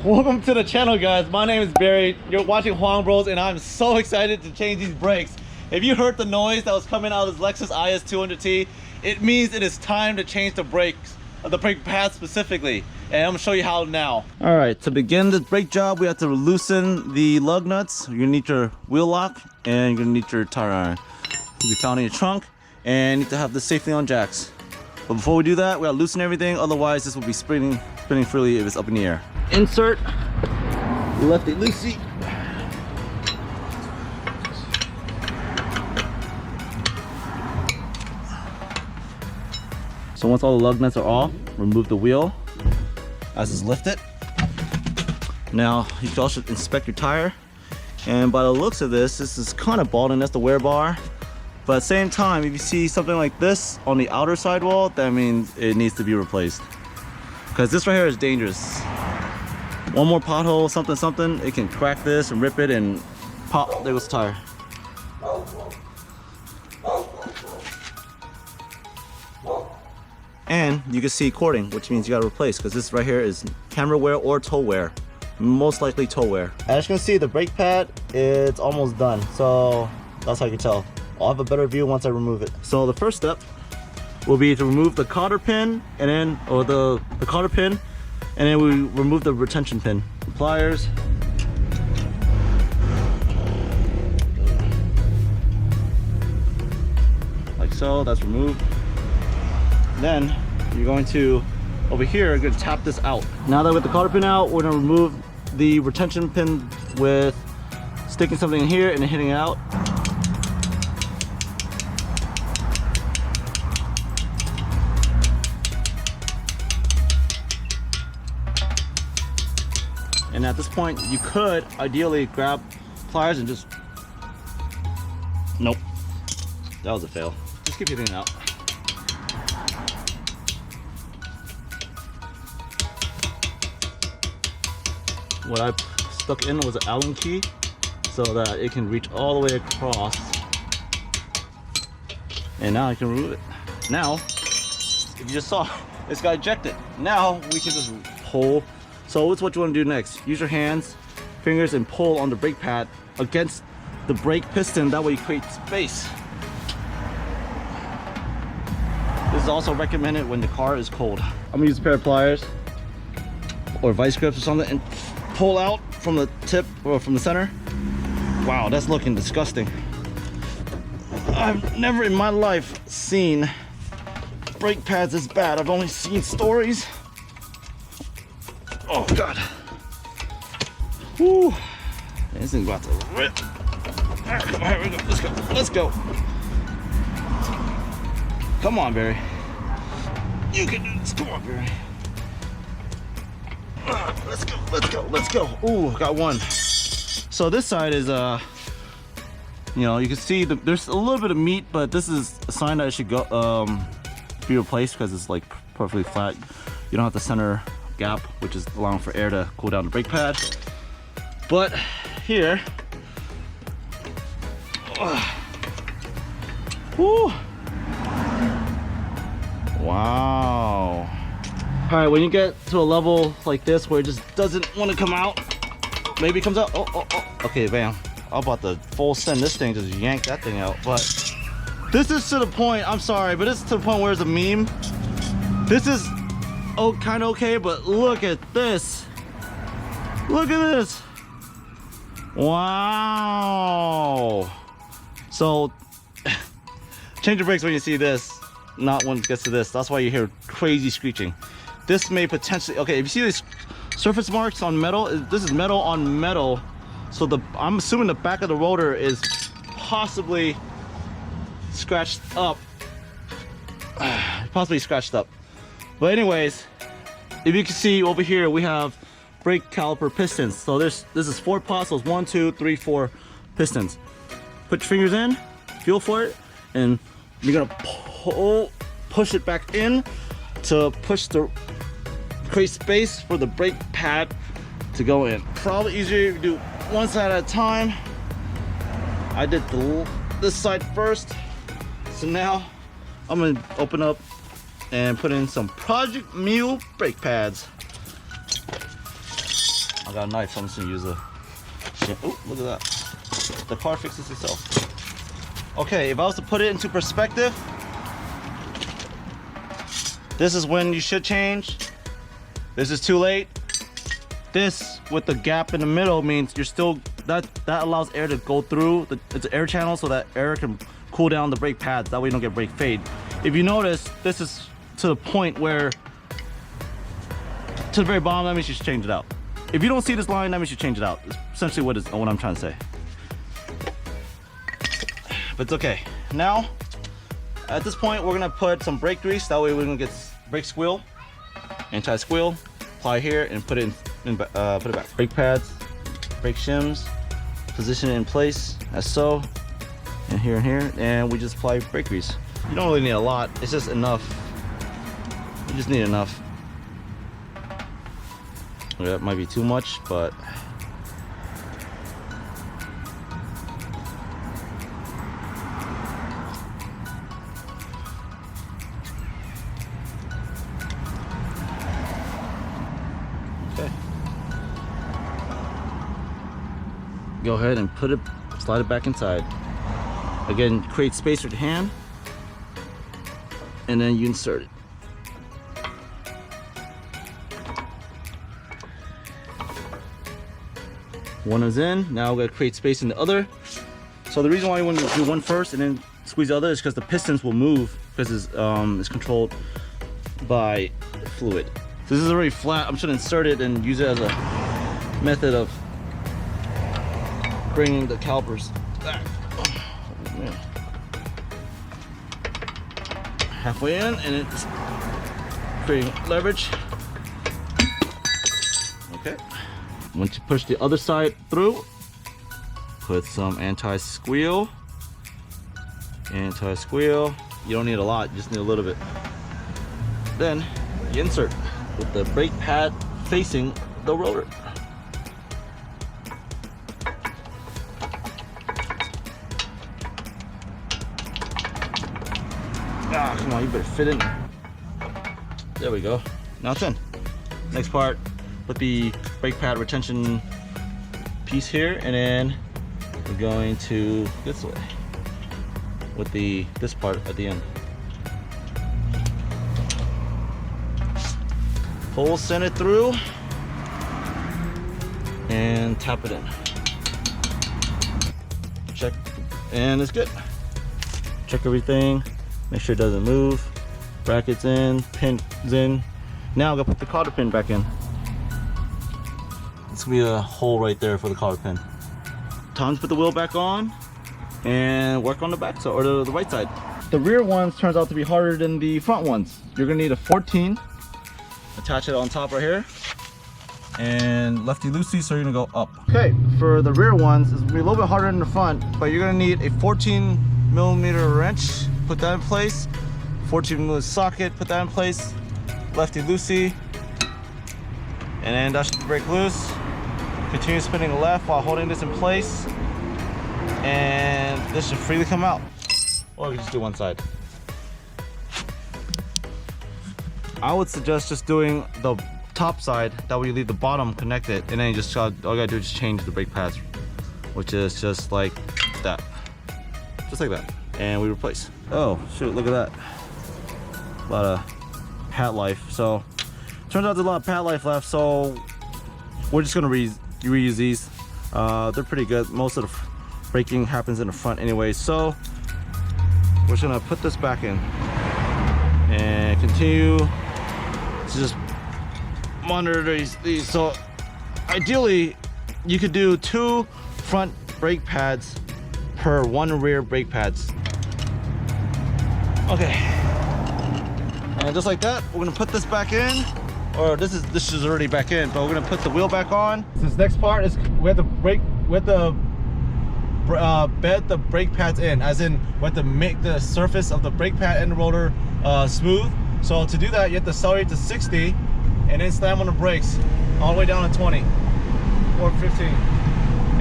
Welcome to the channel, guys. My name is Barry. You're watching Huang Bros, and I'm so excited to change these brakes. If you heard the noise that was coming out of this Lexus IS200T, it means it is time to change the brakes, the brake pads specifically. And I'm gonna show you how now. All right, to begin this brake job, we have to loosen the lug nuts. You're gonna need your wheel lock, and you're gonna need your tire iron. You'll be found in your trunk, and you need to have the safety on jacks. But before we do that, we gotta loosen everything. Otherwise, this will be spinning freely if it's up in the air. Insert lefty loosey. So once all the lug nuts are off, remove the wheel as it's lifted. Now you can also inspect your tire, and by the looks of this is kind of bald, and that's the wear bar. But at the same time, if you see something like this on the outer sidewall, that means it needs to be replaced, because this right here is dangerous. One more pothole, something, it can crack this and rip it and pop, there goes the tire. And you can see cording, which means you gotta replace, because this right here is camera wear or toe wear. Most likely toe wear. As you can see, the brake pad, it's almost done. So that's how you can tell. I'll have a better view once I remove it. So the first step will be to remove the cotter pin, and then, or the cotter pin, and then we remove the retention pin. Pliers. Like so, that's removed. Then you're going to, over here, you're going to tap this out. Now that with the cotter pin out, we're going to remove the retention pin with sticking something in here and then hitting it out. And at this point, you could ideally grab pliers and just, nope, that was a fail. Just keep hitting it out. What I stuck in was an Allen key so that it can reach all the way across. And now I can remove it. Now, if you just saw, it's got ejected. Now we can just pull. So it's what you want to do next. Use your hands, fingers, and pull on the brake pad against the brake piston. That way you create space. This is also recommended when the car is cold. I'm gonna use a pair of pliers or vice grips or something and pull out from the tip or from the center. Wow, that's looking disgusting. I've never in my life seen brake pads this bad. I've only seen stories. Oh God. Woo. This thing's about to rip. Here we go. Let's go. Let's go. Come on, Barry. You can do this. Come on, Barry. Let's go. Let's go. Let's go. Ooh, got one. So this side is you know, you can see there's a little bit of meat, but this is a sign that it should go be replaced, because it's like perfectly flat. You don't have the center gap, which is allowing for air to cool down the brake pad. But here, whoo, wow. All right, when you get to a level like this where it just doesn't want to come out, maybe it comes out. Oh. Okay, bam. I'm about to full send this thing, just yank that thing out. But this is to the point, I'm sorry, but this is to the point where it's a meme. This is kind of okay, but look at this. Look at this. Wow. So change your brakes when you see this, not when it gets to this. That's why you hear crazy screeching. This may potentially, okay, if you see these surface marks on metal, this is metal on metal. So I'm assuming the back of the rotor is possibly scratched up. Possibly scratched up. But anyways, if you can see over here, we have brake caliper pistons. So this is 4 pots, so it's 1, 2, 3, 4 pistons. Put your fingers in, feel for it, and you're gonna push it back in to create space for the brake pad to go in. Probably easier if you do one side at a time. I did this side first, so now I'm gonna open up and put in some Project Mule brake pads. I got a knife, so I'm just gonna use a. Oh, look at that. The car fixes itself. Okay, if I was to put it into perspective, this is when you should change. This is too late. This with the gap in the middle means you're still, that allows air to go through. It's an air channel so that air can cool down the brake pads. That way you don't get brake fade. If you notice, this is to the point where, to the very bottom, that means you should change it out. If you don't see this line, that means you change it out. It's essentially what I'm trying to say. But it's okay. Now, at this point, we're gonna put some brake grease. That way we can get brake squeal, anti-squeal, apply here and put it put it back. Brake pads, brake shims, position it in place as so, and here, and we just apply brake grease. You don't really need a lot. It's just enough. You just need enough. That might be too much, but okay. Go ahead and put it, slide it back inside. Again, create space with your hand, and then you insert it. One is in. Now we're gonna create space in the other. So the reason why you want to do one first and then squeeze the other is because the pistons will move because it's controlled by fluid. So this is already flat. I'm just gonna insert it and use it as a method of bringing the calipers back. Oh, man. Halfway in, and it's creating leverage. Okay. Once you push the other side through, put some anti-squeal. Anti-squeal. You don't need a lot, you just need a little bit. Then you insert with the brake pad facing the rotor. Ah, come on, you better fit in there. There we go. Now it's in. Next part, put the brake pad retention piece here, and then we're going to this way with this part at the end. Pull, send it through, and tap it in. Check, and it's good. Check everything, make sure it doesn't move. Brackets in, pins in. Now I'm gonna put the cotter pin back in. It's gonna be a hole right there for the cotter pin. Time to put the wheel back on and work on the back side, or the right side. The rear ones turns out to be harder than the front ones. You're gonna need a 14. Attach it on top right here. And lefty loosey, so you're gonna go up. Okay, for the rear ones, it's gonna be a little bit harder than the front, but you're gonna need a 14mm wrench. Put that in place. 14mm socket, put that in place. Lefty loosey. And then that should break loose. Continue spinning left while holding this in place. And this should freely come out. Or we can just do one side. I would suggest just doing the top side, that way you leave the bottom connected, and then you just all you gotta do is just change the brake pads, which is just like that. Just like that. And we replace. Oh shoot, look at that. A lot of pad life. So turns out there's a lot of pad life left, so we're just gonna reuse these. They're pretty good. Most of the braking happens in the front anyway, so we're just gonna put this back in and continue to just monitor these. So ideally you could do 2 front brake pads per 1 rear brake pads. Okay, and just like that, we're gonna put this back in. Or this is already back in, but we're gonna put the wheel back on. This next part is we have to bed the brake pads in, as in we have to make the surface of the brake pad and the rotor smooth. So to do that, you have to accelerate to 60 and then slam on the brakes all the way down to 20 or 15.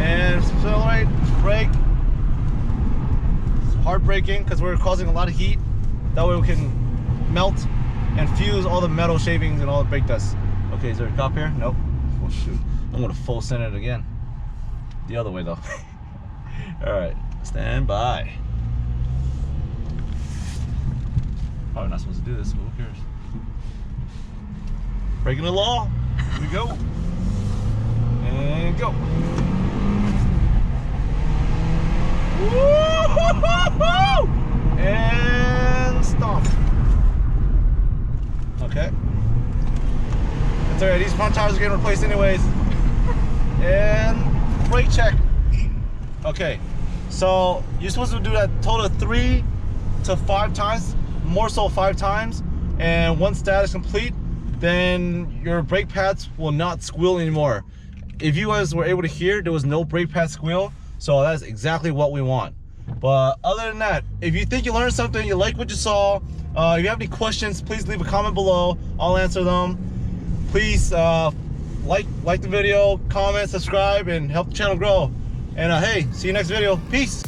And accelerate, brake. It's hard braking because we're causing a lot of heat. That way we can melt and fuse all the metal shavings and all the brake dust. Okay, is there a cop here? Nope. Oh shoot. I'm gonna full center it again. The other way though. All right, stand by. Probably not supposed to do this, but who cares? Breaking the law. Here we go. And go. Woo-hoo-hoo-hoo! And stop. Okay. It's alright, these front tires are getting replaced anyways. And brake check. Okay, so you're supposed to do that total of 3 to 5 times, more so 5 times. And once that is complete, then your brake pads will not squeal anymore. If you guys were able to hear, there was no brake pad squeal, so that's exactly what we want. But other than that, if you think you learned something, you like what you saw, if you have any questions, please leave a comment below. I'll answer them. Please like the video, comment, subscribe, and help the channel grow. And hey, see you next video. Peace.